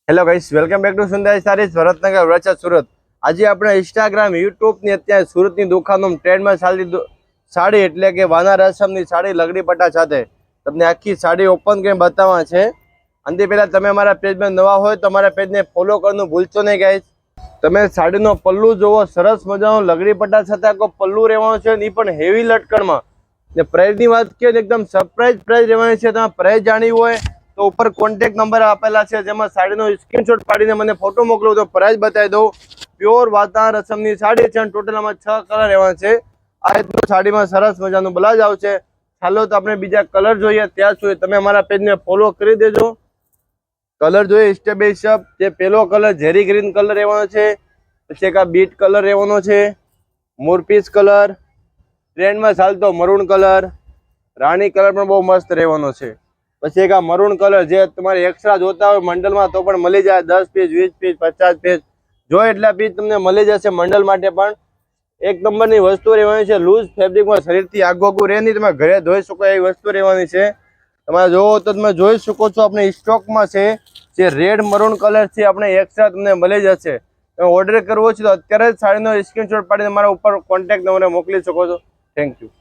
Hello guys, welcome back to Sundar Sarees Bharatnagar Varachha Surat. આજે આપણે Instagram યુટ્યુબની અત્યારે સુરતની દુકાનોમાં ટ્રેન્ડમાં ચાલતી સાડી એટલે કે વાના રસમની સાડી લગડી પટ્ટા સાથે તમને આખી સાડી ઓપન કરીને બતાવવા છે। આનાથી પહેલાં તમે અમારા પેજમાં નવા હોય તો અમારા પેજને ફોલો કરવાનું ભૂલશો નહીં ગાઈસ। તમે સાડીનો પલ્લુ જોવો, સરસ મજાનો લગડી પટ્ટા સાથે આખો પલ્લુ રહેવાનો છે, એ પણ હેવી લટકણમાં। ને પ્રાઇઝની વાત કરીએ તો એકદમ સરપ્રાઇઝ પ્રાઇઝ રહેવાની છે। તમે પ્રાઇઝ જાણવી હોય તો ઉપર કોન્ટેક્ટ નંબર આપેલા છે, જેમાં સાડીનો સ્ક્રીનશોટ પાડીને મને ફોટો મોકલો તો પ્રાઇસ બતાવી દઉં। પ્યોર વાતા રસમની સાડી છે, ટોટલ આમાં 6 કલર રહેવાના છે। આ રીતનું સાડીમાં સરસ મજાનું બ્લાઉઝ આવશે। ચાલો તો આપણે બીજા કલર જોઈએ, ત્યાં સુધી તમે અમારા પેજને ફોલો કરી દેજો। કલર જોઈએ સ્ટેપ બાય સ્ટેપ। જે પહેલો કલર ઝેરી ગ્રીન કલર રહેવાનો છે, પછી એક આ બીટ કલર રહેવાનો છે, મોરપીસ કલર, ટ્રેન્ડમાં ચાલતો મરૂન કલર, રાણી કલર પણ બહુ મસ્ત રહેવાનો છે। પછી એક આ મરૂન કલર, જે તમારે એક્સ્ટ્રા જોતા હોય મંડલમાં તો પણ મળી જાય। 10 પીસ, 20 પીસ, 50 પીસ જો એટલા પીસ તમને મળી જશે મંડલ માટે પણ। એક નંબરની વસ્તુ રહેવાની છે, લૂઝ ફેબ્રિકમાં, શરીરથી આગોગું રહે નહીં, તમે ઘરે ધોઈ શકો એવી વસ્તુ રહેવાની છે। તમારે જોવો તો તમે જોઈ શકો છો, આપણે સ્ટોકમાં છે જે રેડ મરૂન કલર છે, આપણે એક્સ્ટ્રા તમને મળી જશે। તમે ઓર્ડર કરવો છે તો અત્યારે જ સાડીનો સ્ક્રીનશોટ પાડીને મારા ઉપર કોન્ટેક્ટ નંબરે મોકલી શકો છો। Thank you.